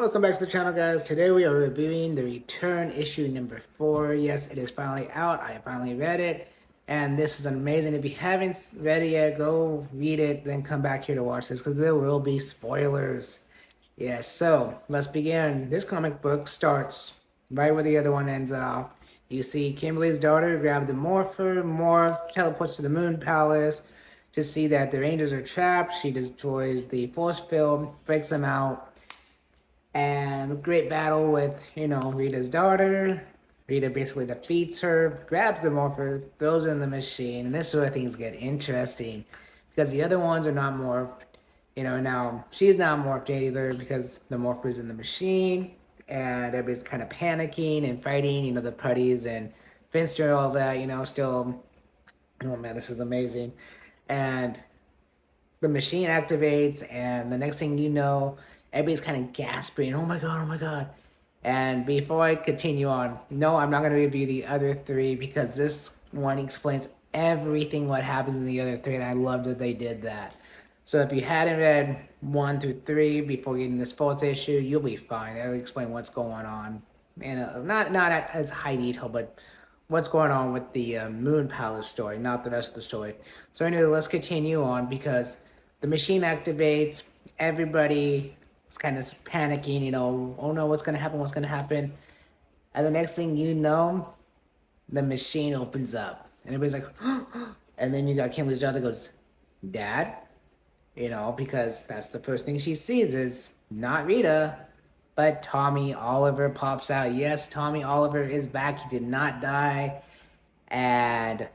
Welcome back to the channel, guys. Today we are reviewing the Return issue number 4. Yes, it is finally out. I finally read it, and this is amazing. If you haven't read it yet, go read it, then come back here to watch this, because there will be spoilers. Yes, so let's begin. This comic book starts right where the other one ends off. You see Kimberly's daughter grab the morph teleports to the Moon Palace to see that the Rangers are trapped. She destroys the force field, breaks them out, and great battle with, Rita's daughter. Rita basically defeats her, grabs the morpher, throws it in the machine, and this is where things get interesting. Because the other ones are not morphed. Now she's not morphed either because the morpher's in the machine, and everybody's kind of panicking and fighting, the putties and Finster, all that, still, oh man, this is amazing. And the machine activates, and the next thing you know, everybody's kind of gasping, oh my god, oh my god. And before I continue on, no, I'm not going to review the other three because this one explains everything what happens in the other three, and I love that they did that. So if you hadn't read 1 through 3 before getting this fourth issue, you'll be fine. They'll explain what's going on, and not as high detail, but what's going on with the Moon Palace story, not the rest of the story. So anyway, let's continue on because the machine activates. Everybody is kind of panicking, oh no, what's going to happen? What's going to happen? And the next thing you know, the machine opens up. And everybody's like, and then you got Kimberly's daughter goes, Dad? Because that's the first thing she sees is not Rita, but Tommy Oliver pops out. Yes, Tommy Oliver is back. He did not die. And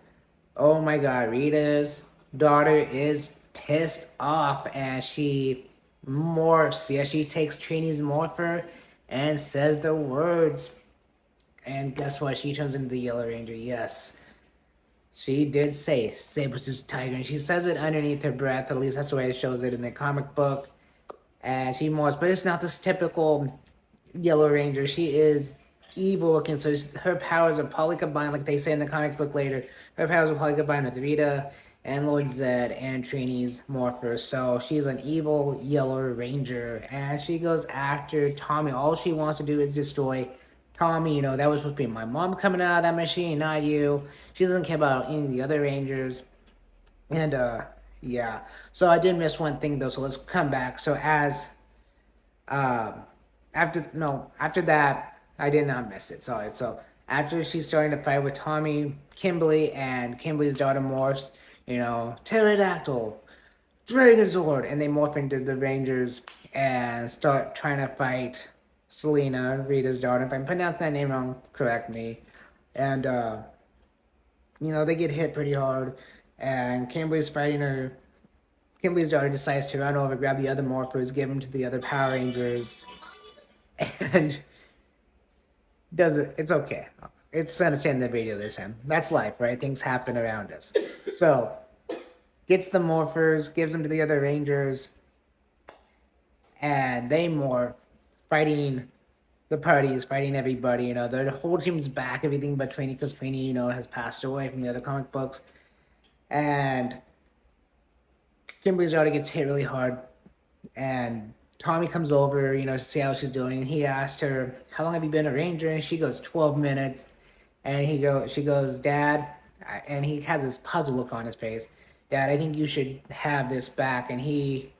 oh my god, Rita's daughter is pissed off, and she morphs. Yeah, she takes Trini's morpher and says the words. And guess what? She turns into the Yellow Ranger. Yes. She did say saber-tooth tiger, and she says it underneath her breath. At least that's the way it shows it in the comic book. And she morphs, but it's not this typical Yellow Ranger. She is evil looking, so her powers are probably combined, like they say in the comic book later. Her powers are probably combined with Rita and Lord Zed and Trini's morpher. So she's an evil Yellow Ranger, and she goes after Tommy. All she wants to do is destroy Tommy. That was supposed to be my mom coming out of that machine, not you. She doesn't care about any of the other Rangers. And yeah. So I did miss one thing though, so let's come back. So as after that, I did not miss it. Sorry. So after she's starting to fight with Tommy, Kimberly, and Kimberly's daughter morphs, pterodactyl, Dragon Sword, and they morph into the Rangers and start trying to fight Selena, Rita's daughter. If I'm pronouncing that name wrong, correct me. And they get hit pretty hard, and Kimberly's daughter decides to run over, grab the other morphers, give them to the other Power Rangers, and does it. It's okay. It's understand the radio this time. That's life, right? Things happen around us. So, gets the morphers, gives them to the other Rangers, and they morph, fighting the parties, fighting everybody. The whole team's back, everything but Trini, because Trini, has passed away from the other comic books. And Kimberly's daughter gets hit really hard, and Tommy comes over, to see how she's doing. And he asked her, "How long have you been a Ranger?" And she goes, 12 minutes. And she goes, "Dad," and he has this puzzle look on his face. "Dad, I think you should have this back." And he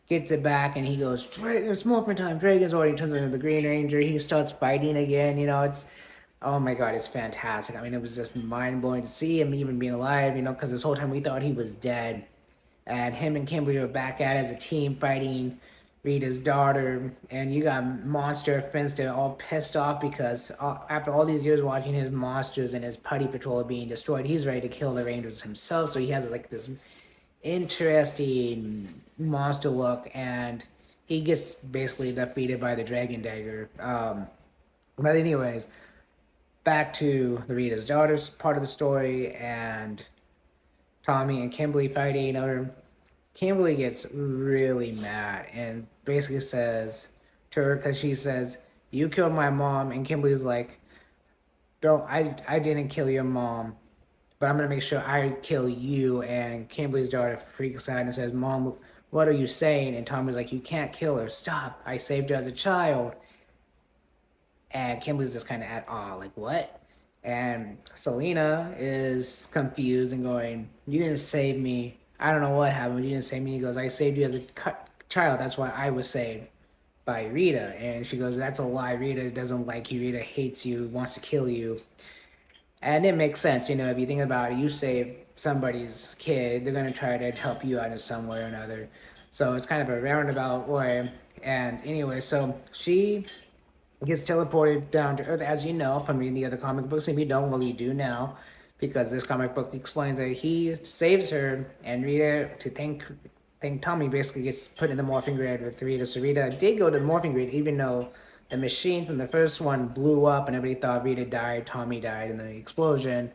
gets it back, and he goes, "It's morphin' time, Dragon's already turns into the Green Ranger." He starts fighting again. It's, oh my god, it's fantastic. I mean, it was just mind blowing to see him even being alive. Because this whole time we thought he was dead, and him and Kimberly were back at it as a team fighting Rita's daughter. And you got Monster Finster all pissed off because after all these years watching his monsters and his putty patrol being destroyed, he's ready to kill the Rangers himself. So he has like this interesting monster look, and he gets basically defeated by the Dragon Dagger. But anyways, back to the Rita's daughter's part of the story, and Tommy and Kimberly fighting. Kimberly gets really mad and basically says to her, because she says, "You killed my mom," and Kimberly's like, "Don't, I didn't kill your mom, but I'm gonna make sure I kill you." And Kimberly's daughter freaks out and says, "Mom, what are you saying? And Tommy's like, you can't kill her. Stop. I saved her as a child. And Kimberly's just kind of at awe, like, what? And Selena is confused and going, you didn't save me. I don't know what happened. You didn't save me. He goes, I saved you as a child. That's why I was saved by Rita. And she goes, that's a lie. Rita doesn't like you. Rita hates you, wants to kill you. And it makes sense, if you think about it, you save somebody's kid, they're gonna try to help you out in some way or another. So it's kind of a roundabout way. And anyway, so she gets teleported down to Earth, as you know from reading the other comic books. If you don't, well, you do now, because this comic book explains that he saves her, and Rita, to thank Tommy, basically gets put in the morphing grid with Rita. So Rita did go to the morphing grid, even though the machine from the first one blew up and everybody thought Rita died, Tommy died in the explosion.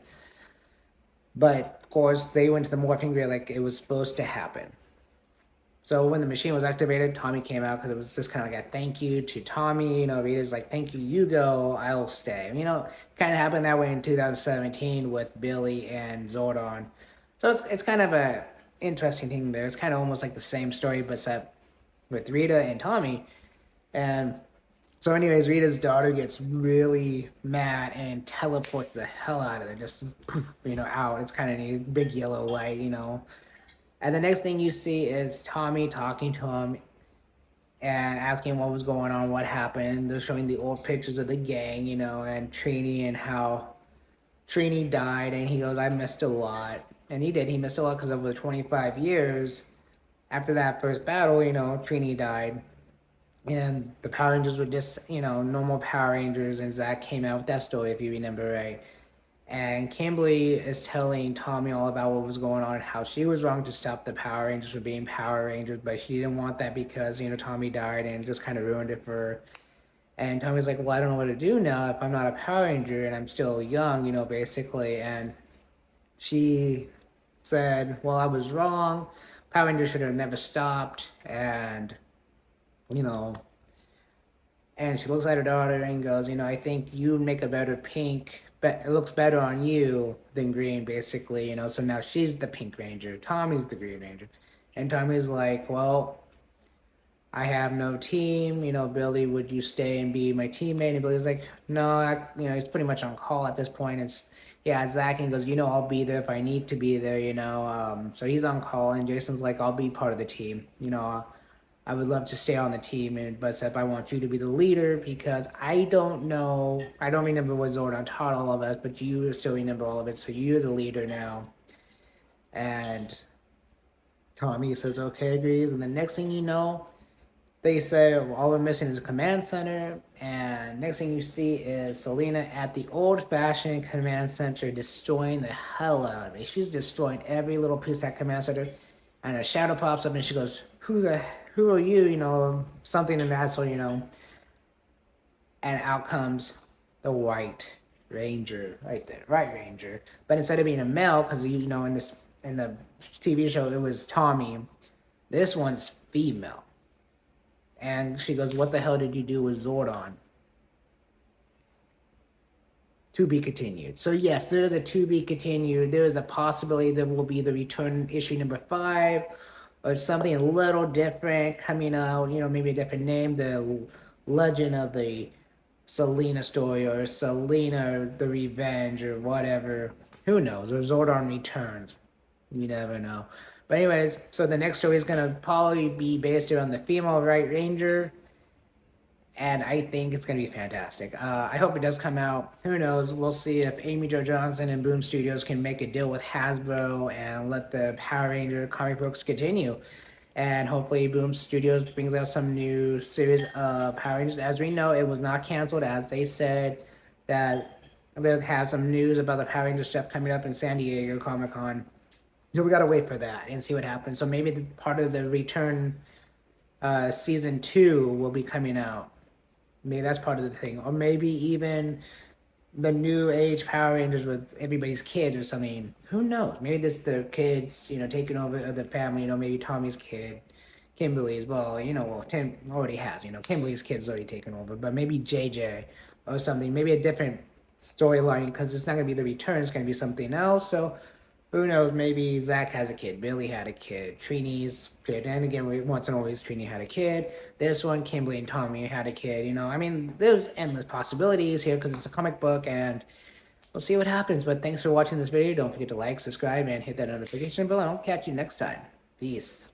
But of course, they went to the morphing grid like it was supposed to happen. So when the machine was activated, Tommy came out because it was just kind of like a thank you to Tommy. Rita's like, thank you, you go, I'll stay. Kind of happened that way in 2017 with Billy and Zordon. So it's kind of a interesting thing there. It's kind of almost like the same story, but except with Rita and Tommy. And so anyways, Rita's daughter gets really mad and teleports the hell out of there, just poof, out. It's kind of a big yellow light. And the next thing you see is Tommy talking to him and asking what was going on, what happened. They're showing the old pictures of the gang, and Trini and how Trini died. And he goes, I missed a lot. And he did. He missed a lot because over the 25 years after that first battle, Trini died. And the Power Rangers were just, normal Power Rangers. And Zach came out with that story, if you remember right. And Kimberly is telling Tommy all about what was going on, how she was wrong to stop the Power Rangers from being Power Rangers, but she didn't want that because, Tommy died and it just kind of ruined it for her. And Tommy's like, well, I don't know what to do now if I'm not a Power Ranger and I'm still young, basically. And she said, well, I was wrong. Power Rangers should have never stopped. And, you know, and she looks at her daughter and goes, I think you make a better pink, but it looks better on you than green, basically, So now she's the Pink Ranger. Tommy's the Green Ranger. And Tommy's like, well, I have no team. Billy, would you stay and be my teammate? And Billy's like, no, he's pretty much on call at this point. It's, yeah, Zach, and goes, I'll be there if I need to be there. So he's on call, and Jason's like, I'll be part of the team. I would love to stay on the team, but Seth, I want you to be the leader because I don't know. I don't remember what Zordon taught all of us, but you still remember all of it, so you're the leader now. And Tommy says, okay, agrees. And the next thing you know, they say, well, all we're missing is a command center. And next thing you see is Selena at the old-fashioned command center destroying the hell out of it. She's destroying every little piece of that command center. And a shadow pops up and she goes, who are you? Something in that sort, And out comes the White Ranger right there, Right Ranger. But instead of being a male, because in the TV show it was Tommy, this one's female. And she goes, what the hell did you do with Zordon? To be continued. So yes, there's a to be continued. There is a possibility there will be the return issue number 5 or something a little different coming out, maybe a different name, the Legend of the Selena story or Selena the Revenge or whatever. Who knows? Or Zordon Returns. You never know. But anyways, so the next story is going to probably be based around the female Right Ranger. And I think it's going to be fantastic. I hope it does come out. Who knows? We'll see if Amy Jo Johnson and Boom Studios can make a deal with Hasbro and let the Power Ranger comic books continue. And hopefully Boom Studios brings out some new series of Power Rangers. As we know, it was not canceled, as they said that they'll have some news about the Power Ranger stuff coming up in San Diego Comic-Con. So we got to wait for that and see what happens. So maybe part of the return season 2 will be coming out. Maybe that's part of the thing. Or maybe even the new age Power Rangers with everybody's kids or something. Who knows? Maybe this the kids, taking over the family, maybe Tommy's kid, Kimberly's, Tim already has, Kimberly's kid's already taken over. But maybe JJ or something. Maybe a different storyline because it's not going to be the return. It's going to be something else. So Who knows? Maybe Zach has a kid. Billy had a kid. Trini's kid. And again, once and always, Trini had a kid. This one, Kimberly and Tommy had a kid. You know, I mean, there's endless possibilities here because it's a comic book, and we'll see what happens. But thanks for watching this video. Don't forget to like, subscribe, and hit that notification bell. And I'll catch you next time. Peace.